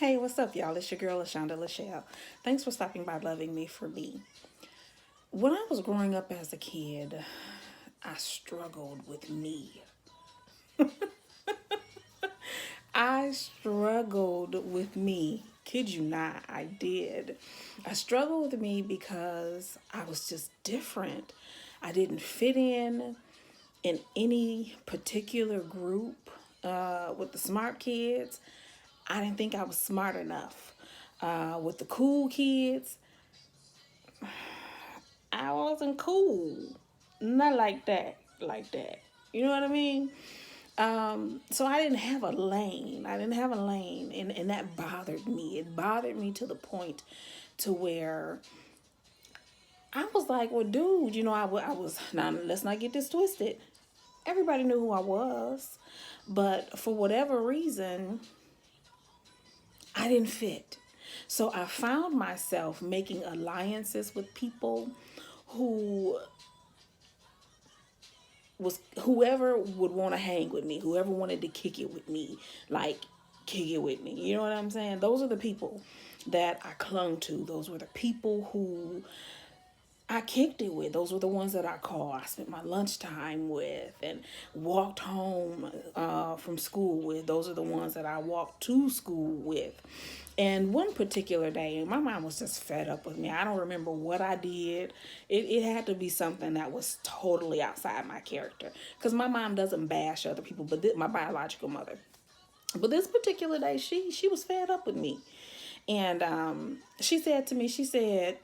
Hey, what's up, y'all? It's your girl, LaShonda, LaShell. Thanks for stopping by Loving Me for Me. When I was growing up as a kid, I struggled with me. I struggled with me. Kid you not, I did. I struggled with me because I was just different. I didn't fit in any particular group with the smart kids. I didn't think I was smart enough. With the cool kids, I wasn't cool. Not like that. Like that. You know what I mean? So I didn't have a lane. I didn't have a lane. And that bothered me. It bothered me to the point to where I was like, well, dude, I was, now let's not get this twisted. Everybody knew who I was. But for whatever reason, I didn't fit. So I found myself making alliances with people who was whoever would want to hang with me, whoever wanted to kick it with me, like kick it with me. You know what I'm saying? Those are the people that I clung to. Those were the people who I kicked it with. Those were the ones that I called. I spent my lunchtime with and walked home from school with. Those are the ones that I walked to school with. And one particular day, my mom was just fed up with me. I don't remember what I did. It had to be something that was totally outside my character. Because my mom doesn't bash other people, but my biological mother. But this particular day, she was fed up with me. And she said to me, she said,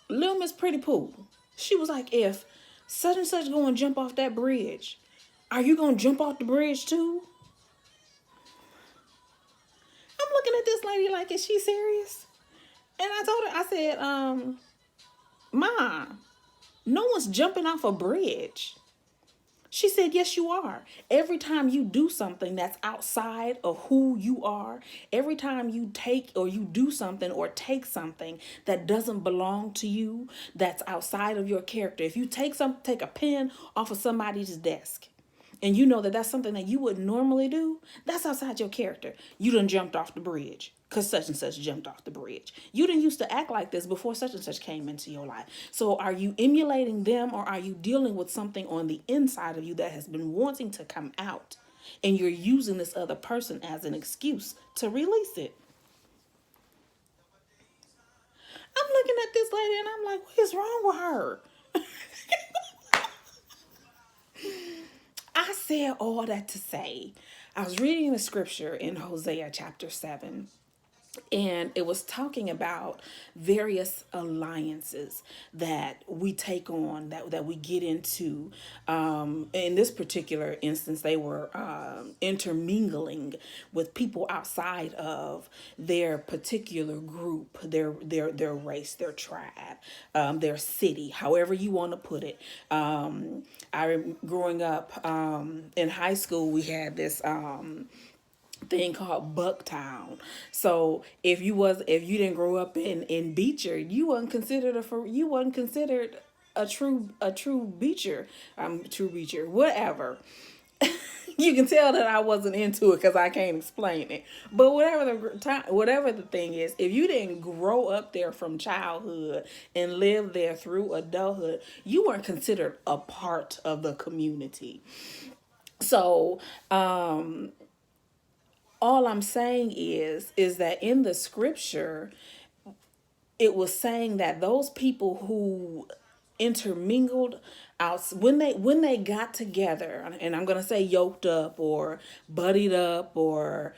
Little Miss Pretty Pooh. She was like, if such and such going to jump off that bridge, are you going to jump off the bridge too? I'm looking at this lady like, is she serious? And I told her, I said, Mom, no one's jumping off a bridge. She said, yes, you are. Every time you do something that's outside of who you are, every time you take or you do something or take something that doesn't belong to you, that's outside of your character. If you take a pen off of somebody's desk, and you know that that's something that you would normally do, that's outside your character. You done jumped off the bridge because such and such jumped off the bridge. You didn't used to act like this before such and such came into your life. So are you emulating them, or are you dealing with something on the inside of you that has been wanting to come out, and you're using this other person as an excuse to release it? I'm looking at this lady and I'm like, what is wrong with her? I said all that to say, I was reading the scripture in Hosea chapter 7, and it was talking about various alliances that we take on, that we get into. In this particular instance, they were intermingling with people outside of their particular group, their race, their tribe, their city, however you want to put it. Growing up in high school, we had this thing called Bucktown. So if you didn't grow up in Beecher, you wasn't considered a true Beecher, true Beecher, whatever. You can tell that I wasn't into it because I can't explain it. But whatever the thing is, if you didn't grow up there from childhood and live there through adulthood, you weren't considered a part of the community. So all I'm saying is that in the scripture, it was saying that those people who intermingled out, when they got together, and I'm gonna say yoked up or buddied up or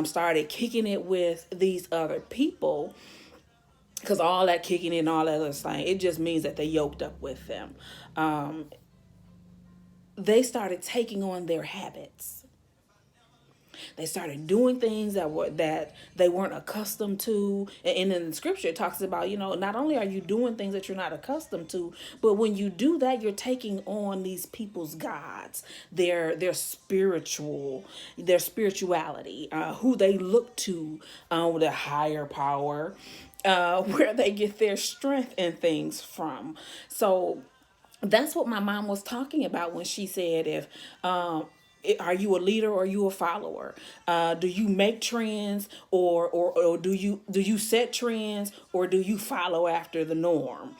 started kicking it with these other people, because all that kicking it and all that other thing, it just means that they yoked up with them. They started taking on their habits. They started doing things that they weren't accustomed to. And in the scripture, it talks about, not only are you doing things that you're not accustomed to, but when you do that, you're taking on these people's gods, their spirituality, who they look to, with a higher power, where they get their strength and things from. So that's what my mom was talking about when she said, if Are you a leader or are you a follower? Do you make trends, or do you set trends, or do you follow after the norm?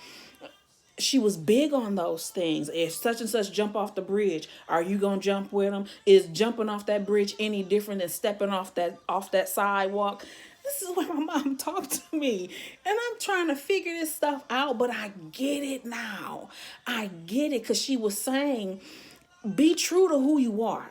She was big on those things. If such and such jump off the bridge, are you gonna jump with them? Is jumping off that bridge any different than stepping off that sidewalk? This is what my mom talked to me, and I'm trying to figure this stuff out. But I get it now. I get it, because she was saying, be true to who you are.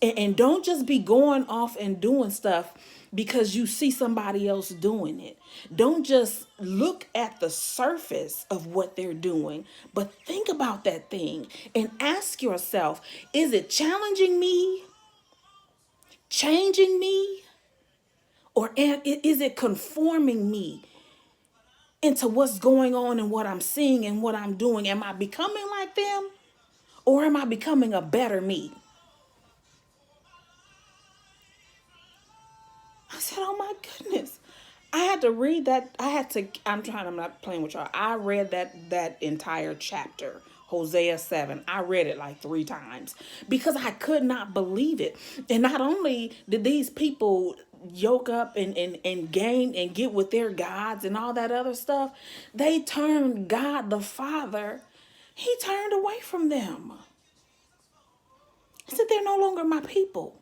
And don't just be going off and doing stuff because you see somebody else doing it. Don't just look at the surface of what they're doing, but think about that thing and ask yourself, is it challenging me, changing me, or is it conforming me into what's going on and what I'm seeing and what I'm doing? Am I becoming like them, or am I becoming a better me? I said, oh my goodness. I had to read that. I'm not playing with y'all. I read that entire chapter, Hosea 7. I read it like 3 times because I could not believe it. And not only did these people yoke up and gain and get with their gods and all that other stuff, they turned God the Father, he turned away from them. He said, they're no longer my people.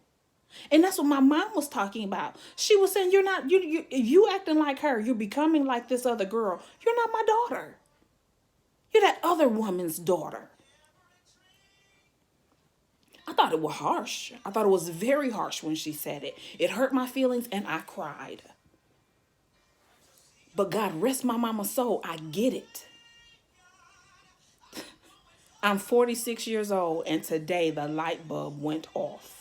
And that's what my mom was talking about. She was saying, you're not, you acting like her. You're becoming like this other girl. You're not my daughter. You're that other woman's daughter. I thought it was harsh. I thought it was very harsh when she said it. It hurt my feelings and I cried. But God rest my mama's soul. I get it. I'm 46 years old, and today the light bulb went off.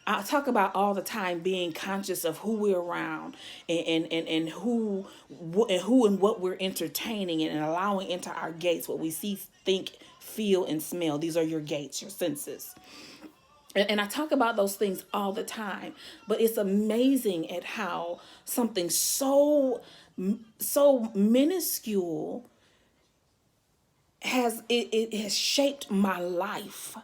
I talk about all the time being conscious of who we're around, and who and what we're entertaining and allowing into our gates, what we see, think, feel, and smell. These are your gates, your senses. And I talk about those things all the time, but it's amazing at how something so minuscule it has shaped my life,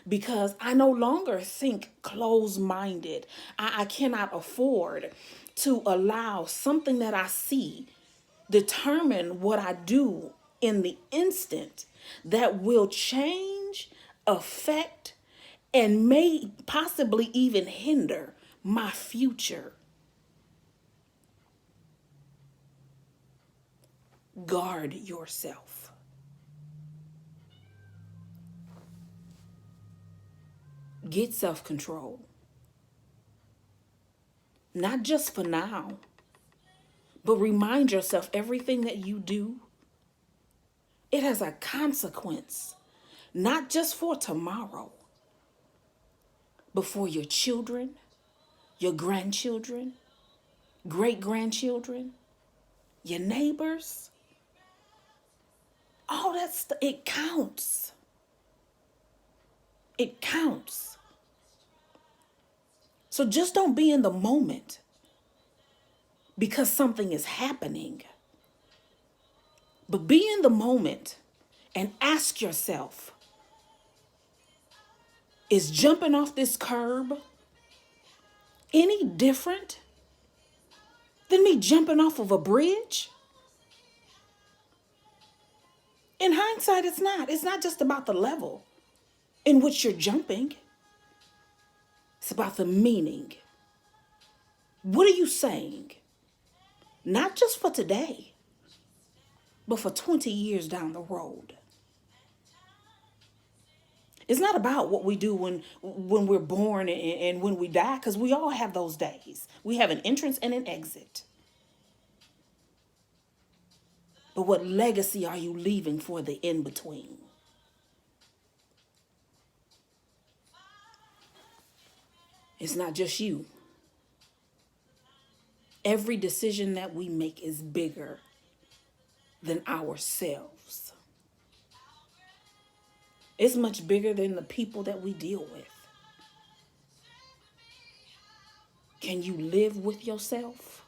because I no longer think closed-minded. I cannot afford to allow something that I see determine what I do in the instant that will change, affect, and may possibly even hinder my future. Guard yourself. Get self-control. Not just for now, but remind yourself everything that you do, it has a consequence, not just for tomorrow, but for your children, your grandchildren, great-grandchildren, your neighbors. All that stuff, it counts. It counts. So just don't be in the moment because something is happening. But be in the moment and ask yourself, is jumping off this curb any different than me jumping off of a bridge? In hindsight, it's not. It's not just about the level in which you're jumping. It's about the meaning. What are you saying? Not just for today, but for 20 years down the road. It's not about what we do when we're born and when we die, because we all have those days. We have an entrance and an exit. But what legacy are you leaving for the in-between? It's not just you. Every decision that we make is bigger than ourselves. It's much bigger than the people that we deal with. Can you live with yourself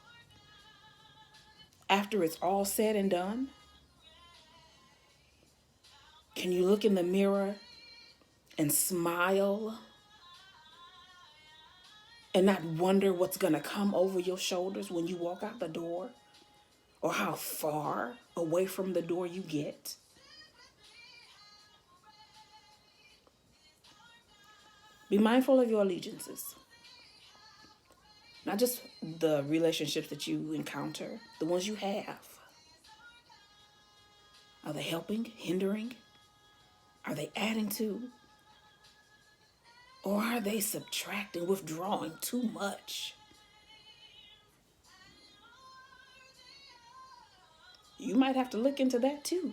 after it's all said and done? Can you look in the mirror and smile and not wonder what's going to come over your shoulders when you walk out the door or how far away from the door you get. Be mindful of your allegiances, not just the relationships that you encounter, the ones you have. Are they helping, hindering? Are they adding to? Or are they subtracting, withdrawing too much? You might have to look into that too.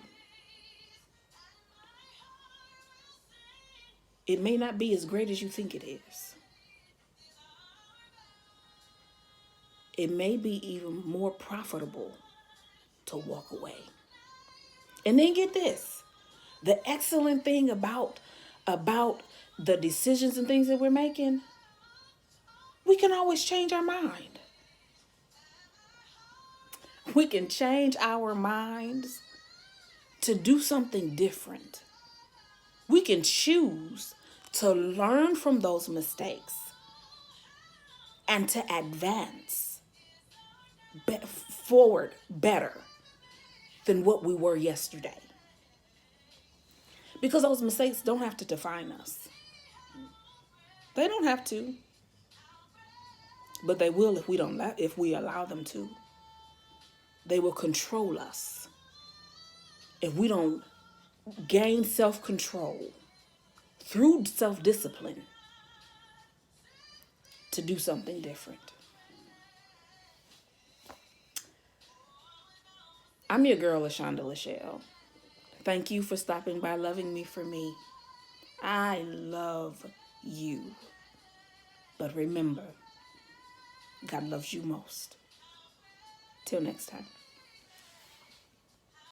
It may not be as great as you think it is. It may be even more profitable to walk away. And then get this. The excellent thing about the decisions and things that we're making, we can always change our mind. We can change our minds to do something different. We can choose to learn from those mistakes and to advance forward better than what we were yesterday. Because those mistakes don't have to define us. They don't have to. But they will if we allow them to. They will control us. If we don't gain self-control through self-discipline to do something different. I'm your girl, LaShonda. Thank you for stopping by, loving me for me. I love you. But remember, God loves you most. Till next time.